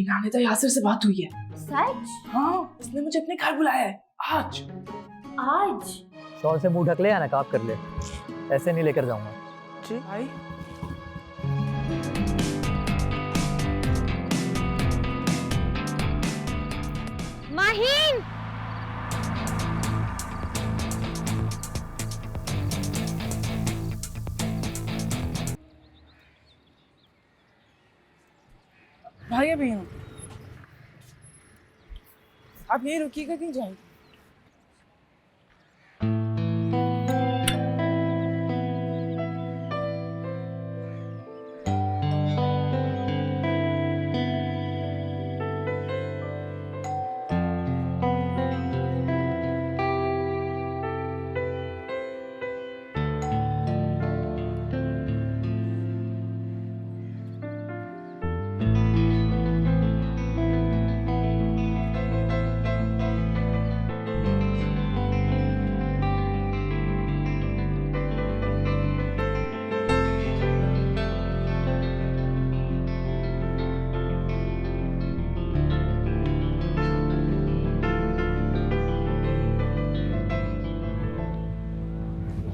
नानिता यासिर से बात हुई है। सच? हाँ, उसने मुझे अपने घर बुलाया है आज। आज? शॉल से मुंह ढक ले या नकाब कर ले, ऐसे नहीं लेकर जाऊंगा। जी भाई। माहीन! भाई अभी हूँ। आप यहीं रुकिएगा क्यों जाएंगे?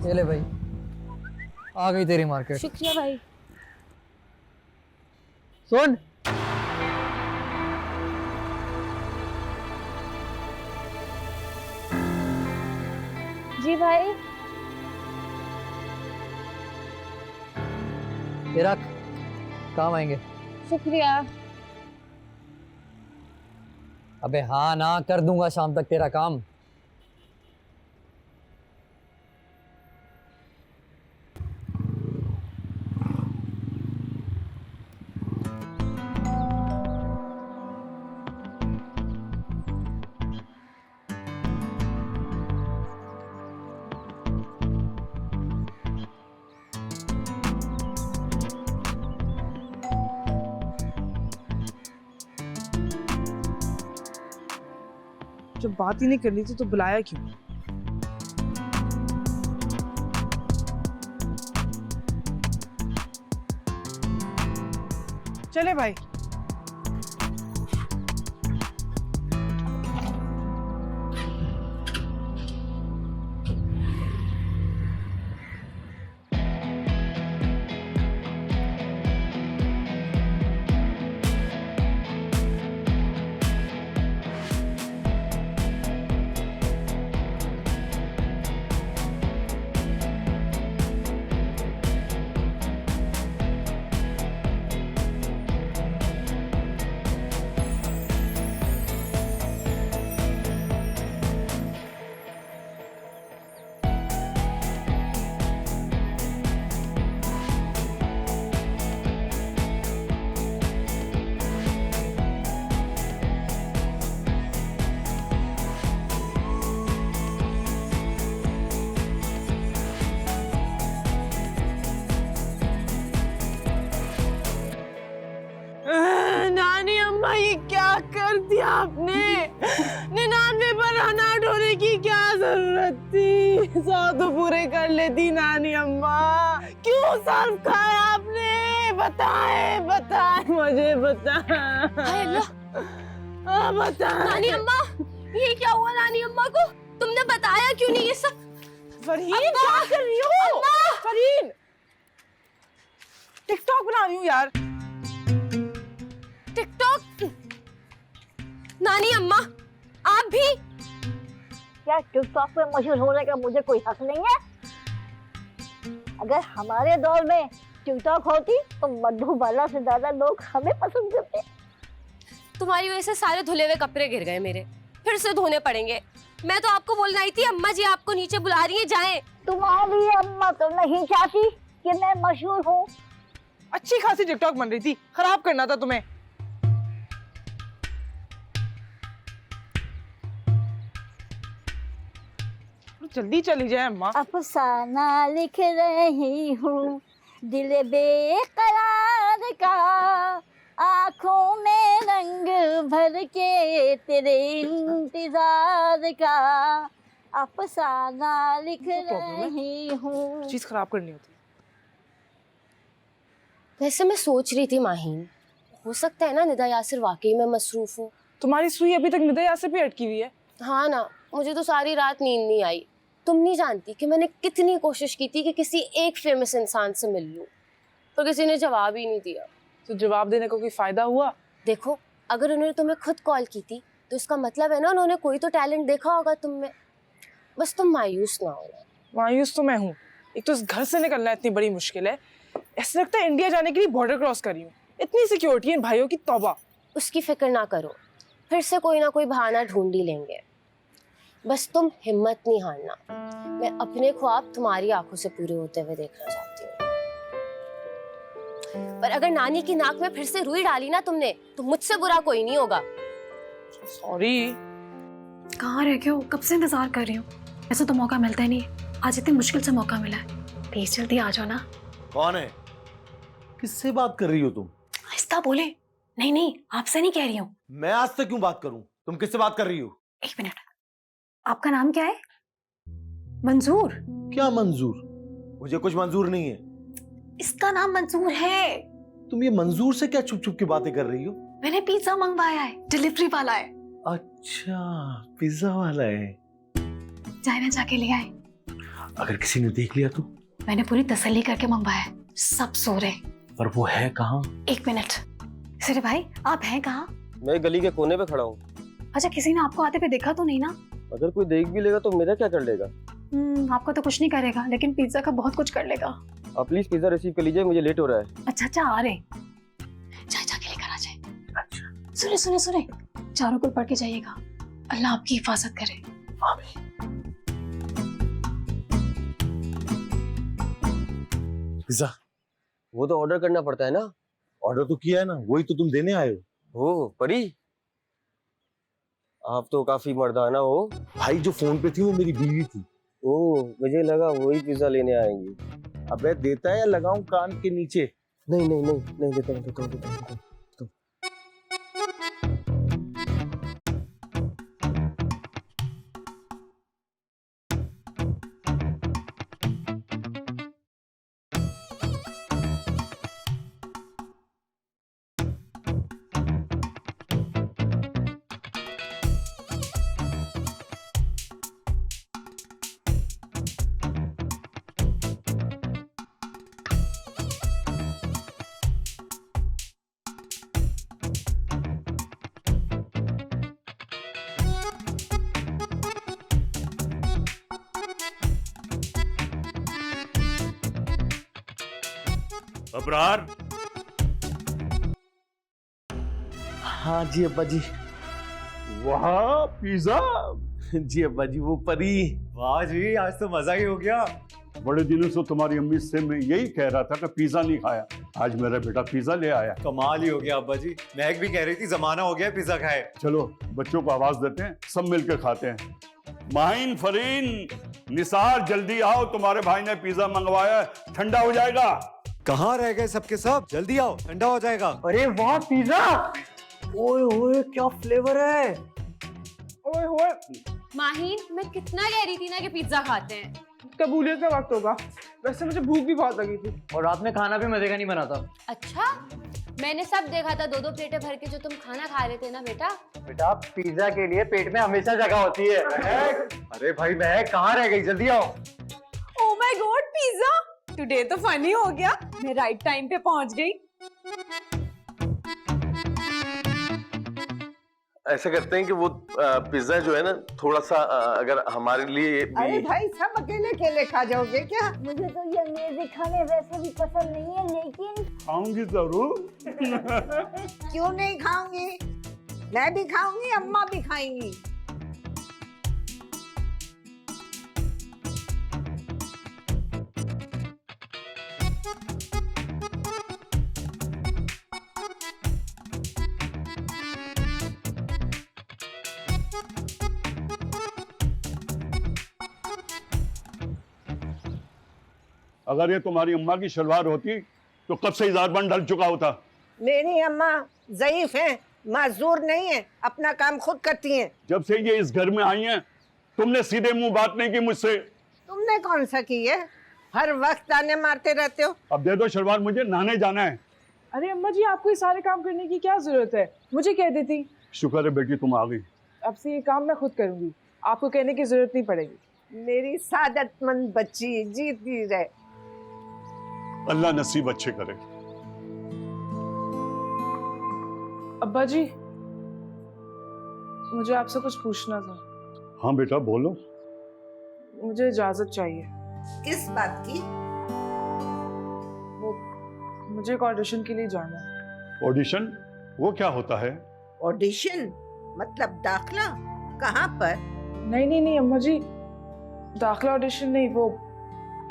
चले भाई, आ गई तेरी मार्केट। शुक्रिया भाई। सुन, जी भाई। ये रख, काम आएंगे। शुक्रिया। अबे हाँ ना, कर दूंगा शाम तक तेरा काम। जब बात ही नहीं करनी थी तो बुलाया क्यों? चले भाई। नानी अम्मा, ये क्या कर दिया आपने? 99 पर अनाथ होने की क्या जरूरत थी? 100 तो पूरे कर लेती नानी अम्मा। क्यों सर्व खाया आपने? बताएं बताएं, मुझे बताएं। हाय अल्लाह! बताएं। नानी अम्मा, ये क्या हुआ नानी अम्मा को? तुमने बताया क्यों नहीं ये सब? फरहीन, क्या कर रही हो? फरहीन, टिकटॉक बना रही हूँ यार। टिकटॉक? नानी अम्मा, आप भी? क्या टिकटॉक पे मशहूर होने का मुझे कोई हक नहीं है? अगर हमारे दौर में टिकटॉक होती तो मधुबाला से ज्यादा लोग हमें पसंद करते। तुम्हारी वजह से सारे धुले हुए कपड़े गिर गए मेरे, फिर से धोने पड़ेंगे। मैं तो आपको बोलना ही थी, अम्मा जी आपको नीचे बुला रही है, जाएं। तुम्हारी अम्मा तो नहीं चाहती कि मैं मशहूर हूँ। अच्छी खासी टिकटॉक बन रही थी, खराब करना था तुम्हें। जल्दी चली जाए अम्मा। अफसाना लिख रही हूँ दिल बेकरार का, आँखों में रंग भर के तेरे इंतजार का, अफसाना लिख रही हूँ। चीज खराब करनी होती। वैसे मैं सोच रही थी माहीन, हो सकता है ना निदा यासिर वाकई में मसरूफ हो। तुम्हारी सुई अभी तक निदा यासिर पे अटकी हुई है। हाँ ना, मुझे तो सारी रात नींद नहीं आई। तुम नहीं जानती कि मैंने कितनी कोशिश की थी कि किसी एक फेमस इंसान से मिल लूं, पर किसी ने जवाब ही नहीं दिया। तो जवाब देने को कोई फायदा हुआ? देखो, अगर उन्होंने तुम्हें खुद कॉल की थी तो इसका मतलब है ना उन्होंने कोई तो टैलेंट देखा होगा तुम में। बस तुम मायूस ना हो। मायूस तो मैं हूँ। एक तो इस घर से निकलना इतनी बड़ी मुश्किल है, ऐसा लगता है इंडिया जाने के लिए बॉर्डर क्रॉस कर रही हूँ। इतनी सिक्योरिटी है इन भाइयों की, तौबा। उसकी फिक्र ना करो, फिर से कोई ना कोई बहाना ढूंढ ही लेंगे। बस तुम हिम्मत नहीं हारना। मैं अपने ख्वाब तुम्हारी आंखों से पूरे होते हुए देखना चाहती हूँ। पर अगर नानी की नाक में फिर से रुई डाली ना तुमने, तो मुझसे बुरा कोई नहीं होगा। सॉरी। कहाँ रह गए हो? कब से इंतजार कर रही हूँ। ऐसा तो मौका मिलता ही नहीं है, आज इतनी मुश्किल से मौका मिला है। प्लीज जल्दी आ जाओ ना। कौन है? किससे बात कर रही हो तुम? आहिस्ता बोले। नहीं नहीं, आपसे नहीं कह रही हूँ। मैं आज से क्यों बात करूं? तुम किससे बात कर रही हो? एक मिनट, आपका नाम क्या है? मंजूर? क्या मंजूर? मुझे कुछ मंजूर नहीं है। इसका नाम मंजूर है। तुम ये मंजूर से क्या चुप चुप की बातें कर रही हो? मैंने पिज्जा मंगवाया है, डिलीवरी वाला है। अच्छा, पिज्जा वाला है। जाए ना, जाके ले आए। अगर किसी ने देख लिया तो? मैंने पूरी तसल्ली करके मंगवाया है, सब सो रहे। पर वो है कहाँ? एक मिनट, सिरे भाई आप हैं कहाँ? मैं गली के कोने पे खड़ा हूँ। अच्छा, किसी ने आपको आते हुए देखा तो नहीं ना? अगर कोई देख भी लेगा तो मेरा क्या कर लेगा? आपको तो कुछ नहीं करेगा, लेकिन पिज्जा का बहुत कुछ कर लेगा। आप प्लीज पिज्जा रिसीव कर लीजिए, मुझे लेट हो रहा है। अच्छा अच्छा, आ रहे। जाए, जाके लेकर आ जाए। अच्छा। सुने सुने सुने, चारों को पढ़ के जाइएगा। अल्लाह आपकी हिफाजत करे। पिज्जा वो तो ऑर्डर करना पड़ता है ना। ऑर्डर तो किया है ना, वही तो तुम देने आए हो। ओ परी, आप तो काफी मर्दाना हो। भाई जो फोन पे थी वो मेरी बीवी थी। ओ मुझे लगा वही पिज्जा लेने आएंगी। अबे देता है या लगाऊं कान के नीचे? नहीं नहीं नहीं नहीं, देता हूँ देता हूँ देता हूँ। अबरार। हाँ जी अब्बा जी। वाह पिज्जा। जी अब्बा जी, वो परी। वाह जी, आज तो मजा ही हो गया। बड़े दिनों से तुम्हारी अम्मी से मैं यही कह रहा था कि पिज्जा नहीं खाया, आज मेरा बेटा पिज्जा ले आया। कमाल ही हो गया अब्बा जी। महक भी कह रही थी जमाना हो गया पिज्जा खाए। चलो बच्चों को आवाज देते हैं, सब मिलकर खाते हैं। माहिन, फरीन, निसार, जल्दी आओ, तुम्हारे भाई ने पिज्जा मंगवाया, ठंडा हो जाएगा। कहाँ रह गए सबके सब? जल्दी आओ, ठंडा हो जाएगा। अरे वाह पिज्जा, ओए ओए क्या फ्लेवर है। ओए होए, माहीन, मैं कितना कह रही थी ना कि पिज्जा खाते हैं। कबूलियत का वक्त होगा। वैसे मुझे भूख भी बहुत लगी थी। और रात में खाना भी मजे का नहीं बना था। अच्छा, मैंने सब देखा था, 2-2 प्लेटें भर के जो तुम खाना खा रहे थे ना बेटा। बेटा पिज्जा के लिए पेट में हमेशा जगह होती है। अरे भाई महक कहाँ रह गई, जल्दी आओ। Oh my God, pizza today तो फनी हो गया। मैं राइट टाइम पे पहुंच गई। ऐसा करते हैं कि वो पिज्जा जो है ना, थोड़ा सा अगर हमारे लिए भी... अरे भाई, सब अकेले अकेले खा जाओगे क्या? मुझे तो ये अंग्रेजी खाने वैसे भी पसंद नहीं है, लेकिन खाऊंगी जरूर। क्यों नहीं खाऊंगी? मैं भी खाऊंगी, अम्मा भी खाएंगी। अगर ये तुम्हारी अम्मा की शलवार होती तो कब से इजार बंद ढल चुका होता। मेरी अम्मा ज़ईफ हैं, माजूर नहीं है, अपना काम खुद करती हैं। जब से ये इस घर में आई हैं, तुमने सीधे मुंह बात नहीं की मुझसे। तुमने कौन सा की है? हर वक्त ताने मारते रहते हो। अब दे दो शलवार, मुझे नहाने जाना है। अरे अम्मा जी, आपको ये सारे काम करने की क्या जरूरत है? मुझे कह देती। शुक्र है बेटी तुम आ गई। अब से ये काम मैं खुद करूंगी, आपको कहने की जरूरत नहीं पड़ेगी। मेरी सादतमंद बच्ची जीती रहे। अल्लाह नसीब अच्छे करे। अब्बा जी, मुझे आपसे कुछ पूछना था। हाँ बेटा बोलो। मुझे इजाजत चाहिए। किस बात की? मुझे एक ऑडिशन के लिए जाना है। ऑडिशन? वो क्या होता है? ऑडिशन मतलब दाखला? कहाँ पर? नहीं अम्मा जी, दाखला ऑडिशन नहीं, वो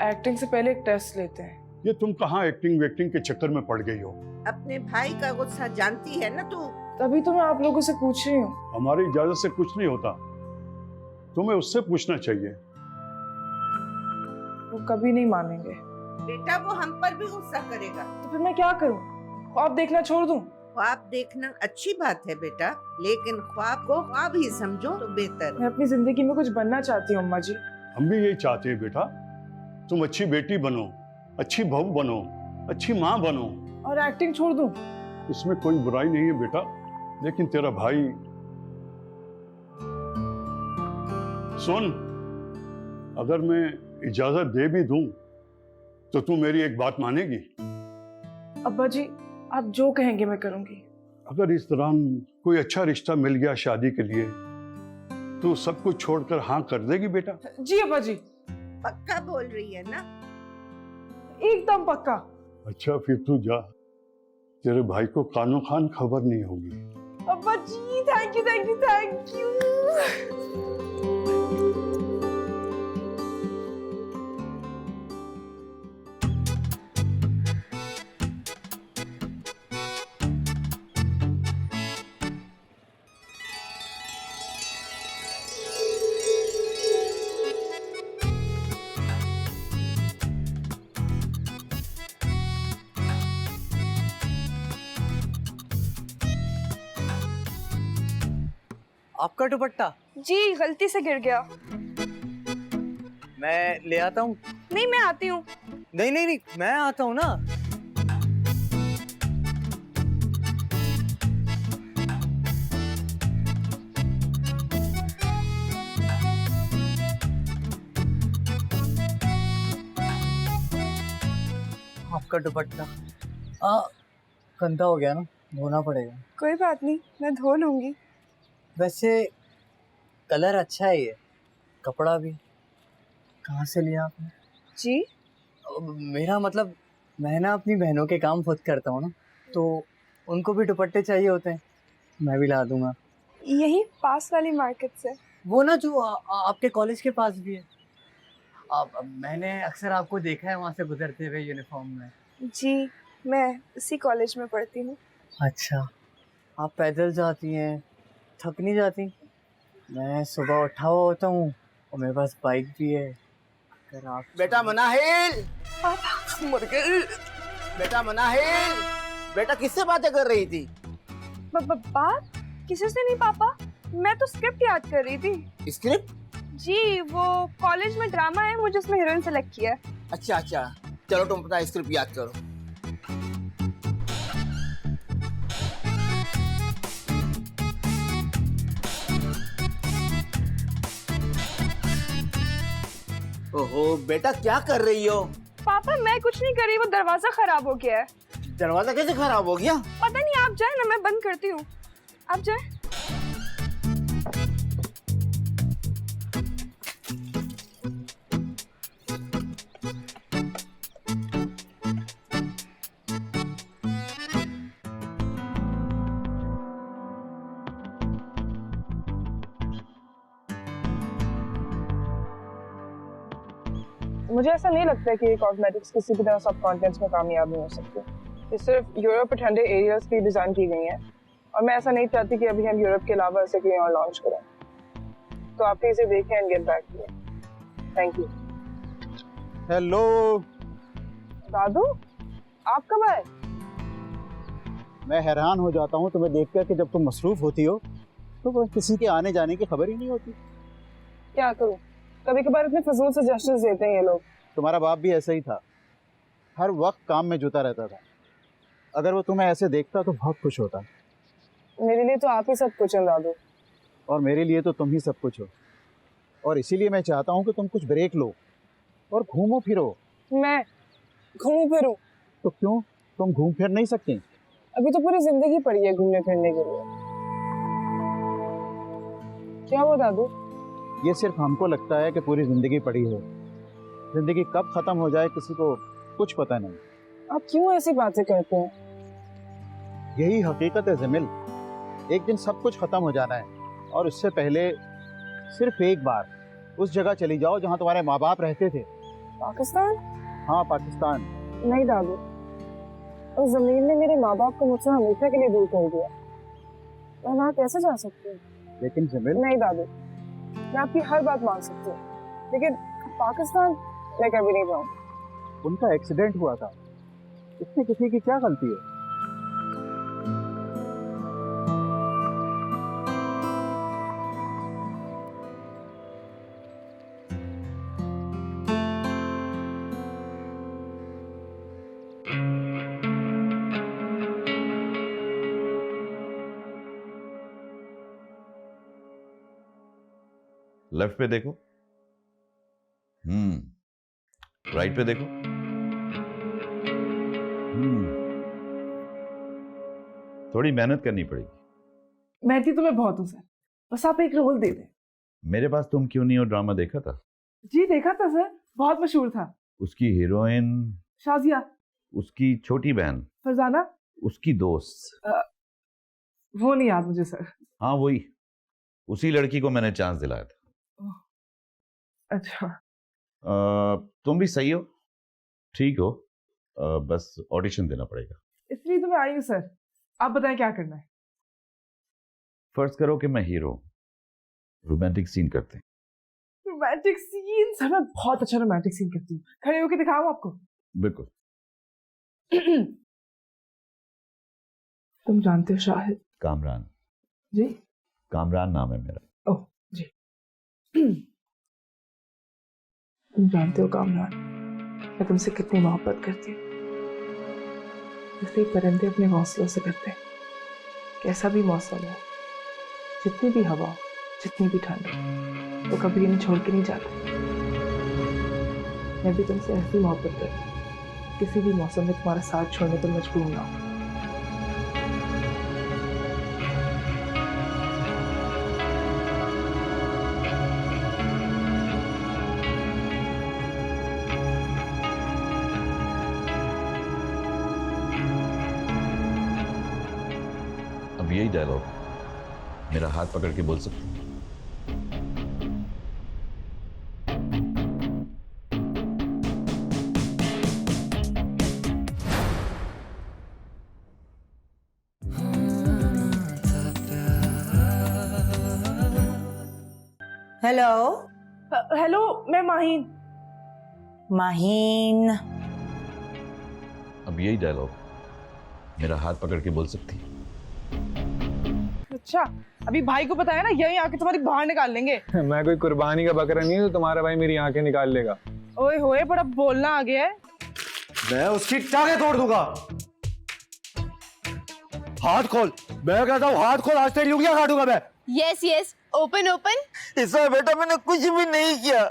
एक्टिंग से पहले एक टेस्ट लेते हैं। ये तुम कहाँ एक्टिंग वेक्टिंग के चक्कर में पड़ गई हो? अपने भाई का गुस्सा जानती है ना तू? तभी तो मैं आप लोगों से पूछ रही हूँ। हमारी इजाजत से कुछ नहीं होता, तुम्हें उससे पूछना चाहिए। वो कभी नहीं मानेंगे। बेटा वो हम पर भी गुस्सा करेगा। तो फिर मैं क्या करूँ? ख्वाब देखना छोड़ दूँ? ख्वाब देखना अच्छी बात है बेटा, लेकिन ख्वाब को ख्वाब ही समझो तो बेहतर मैं है। अपनी जिंदगी में कुछ बनना चाहती हूँ अम्मा जी। हम भी यही चाहते हैं बेटा, तुम अच्छी बेटी बनो, अच्छी बहू बनो, अच्छी माँ बनो। और एक्टिंग छोड़ दूँ? इसमें कोई बुराई नहीं है बेटा, लेकिन तेरा भाई सुन, अगर मैं इजाजत दे भी दूं तो तू मेरी एक बात मानेगी? अब्बा जी, आप जो कहेंगे मैं करूंगी। अगर इस दौरान कोई अच्छा रिश्ता मिल गया शादी के लिए तो सब कुछ छोड़कर हाँ कर देगी बेटा? जी अब्बा जी। पक्का बोल रही है ना? एकदम पक्का। अच्छा फिर तू जा, तेरे भाई को कानो खान खबर नहीं होगी। अब्बा ji thank you thank you thank you. आपका दुपट्टा? जी गलती से गिर गया। मैं ले आता हूँ। नहीं मैं आती हूँ। नहीं मैं आता हूँ ना। आपका दुपट्टा गंदा हो गया ना, धोना पड़ेगा। कोई बात नहीं, मैं धो लूंगी। वैसे कलर अच्छा है ये, कपड़ा भी कहाँ से लिया आपने? जी मेरा मतलब मैं ना अपनी बहनों के काम खुद करता हूँ ना, तो उनको भी दुपट्टे चाहिए होते हैं, मैं भी ला दूंगा। यही पास वाली मार्केट से। वो ना जो आपके कॉलेज के पास भी है। मैंने अक्सर आपको देखा है वहाँ से गुजरते हुए यूनिफॉर्म में। जी मैं इसी कॉलेज में पढ़ती हूँ। अच्छा, आप पैदल जाती हैं, थक नहीं जाती? मैं सुबह उठा हुआ होता हूँ और मेरे पास बाइक भी है। अगर आप बेटा मनाहिल, मर गई। बेटा मनाहिल, बेटा किससे बातें कर रही थी? बात किसी से नहीं पापा, मैं तो स्क्रिप्ट याद कर रही थी। स्क्रिप्ट? जी वो कॉलेज में ड्रामा है, मुझे उसमें हीरोइन सेलेक्ट किया है। अच्छा चलो तुम अपना स्क्रिप्ट याद करो। ओहो बेटा क्या कर रही हो? पापा मैं कुछ नहीं कर रही, वो दरवाजा खराब हो गया है। दरवाजा कैसे खराब हो गया? पता नहीं, आप जाए ना, मैं बंद करती हूँ, आप जाए। मुझे ऐसा नहीं लगता कि कॉस्मेटिक्स किसी भी तरह सब कॉन्टेंट्स में कामयाब नहीं हो सकती। ये सिर्फ यूरोप और ठंडे एरियाज के डिज़ाइन की गई हैं और मैं ऐसा नहीं चाहती कि अभी हम यूरोप के अलावा ऐसे कहीं और लॉन्च करें। तो आप इसे देखें and get back to me. Thank you. Hello दादू, आप कब आए? मैं हैरान हो जाता हूँ तुम्हें देखकर कि जब तुम मसरूफ होती हो तो किसी के आने जाने की खबर ही नहीं होती। क्या करूं, कभी कभार इतने फजूल सजेशंस देते हैं ये लोग। तुम्हारा बाप भी ऐसा ही था, हर वक्त काम में जुटा रहता था। अगर वो तुम्हें ऐसे देखता तो बहुत खुश होता। मेरे लिए तो आप ही सब कुछ हैं दादू। और मेरे लिए तो तुम ही सब कुछ हो। और इसीलिए मैं चाहता हूँ कि तुम कुछ ब्रेक लो और घूमो फिरो। मैं घूमूं फिरूं? तो क्यों, तुम घूम फिर नहीं सकती? अभी तो पूरी जिंदगी पड़ी है घूमने फिरने के लिए। क्या हुआ दादू? ये सिर्फ हमको लगता है कि पूरी जिंदगी पड़ी है। जिंदगी कब खत्म हो जाए किसी को कुछ पता नहीं। आप क्यों ऐसी बातें करते हैं? यही हकीकत है जमील। एक दिन सब कुछ खत्म हो जाना है, और उससे पहले सिर्फ एक बार उस जगह चली जाओ जहाँ तुम्हारे माँ बाप रहते थे। पाकिस्तान? हाँ, पाकिस्तान। नहीं दादू, उस जमीन ने मेरे माँ बाप को मुझसे हमेशा के लिए दूर कर दिया। मैं वहाँ कैसे जा सकती हूँ? लेकिन जमील। नहीं दादू, मैं आपकी हर बात मान सकती हूँ, लेकिन पाकिस्तान मैं कभी नहीं जाऊँ। उनका एक्सीडेंट हुआ था, इसमें किसी की क्या गलती है? लेफ्ट पे देखो, राइट पे देखो, थोड़ी मेहनत करनी पड़ेगी। मेहनती तो मैं बहुत हूँ सर, बस आप एक रोल दे दें। मेरे पास तुम क्यों नहीं हो ड्रामा देखा था? जी देखा था सर, बहुत मशहूर था। उसकी हीरोइन शाजिया, उसकी छोटी बहन फरजाना, उसकी दोस्त, वो नहीं याद मुझे सर। हाँ वही, उसी लड़की को मैंने चांस दिलाया था। अच्छा। तुम भी सही हो, ठीक हो, बस ऑडिशन देना पड़ेगा। इसलिए तो मैं आई हूँ सर। आप बताएं क्या करना है? फर्ज करो कि मैं हीरो, रोमांटिक सीन करते हैं। Romantic scene? सर मैं बहुत अच्छा रोमांटिक सीन करती हूँ। खड़े होके दिखाऊं आपको? बिल्कुल। तुम जानते हो शाहिद? कामरान। जी? कामरान नाम है मेरा। ओह जी। तुम जानते हो कामरान, मैं तुमसे कितनी मोहब्बत करती हूँ। जैसे परिंदे अपने घोंसलों से करते हैं। कैसा भी मौसम हो, जितनी भी हवा हो, जितनी भी ठंड हो, तो कभी इन्हें छोड़ के नहीं जाता। मैं भी तुमसे ऐसी मोहब्बत करती हूँ, किसी भी मौसम में तुम्हारा साथ छोड़ने पर मजबूर ना हो। अब यही डायलॉग मेरा हाथ पकड़ के बोल सकते हैं? हेलो। हेलो, मैं माहीन। माहीन। अब यही डायलॉग मेरा हाथ पकड़ के बोल सकती है? अच्छा, अभी भाई को पता है ना, यही आके तुम्हारी बाहर निकाल लेंगे। मैं कोई कुर्बानी का बकरा नहीं हूँ तो तुम्हारा भाई मेरी आंखें निकाल लेगा। ओए होए, बड़ा बोलना आ गया है। मैं उसकी टांगें तोड़ दूंगा। हाथ खोल, मैं कहता हूँ हाथ खोल, आज तेरी उंगलियां काटूंगा मैं। Yes yes, open open. इससे बेटा मैंने कुछ भी नहीं किया।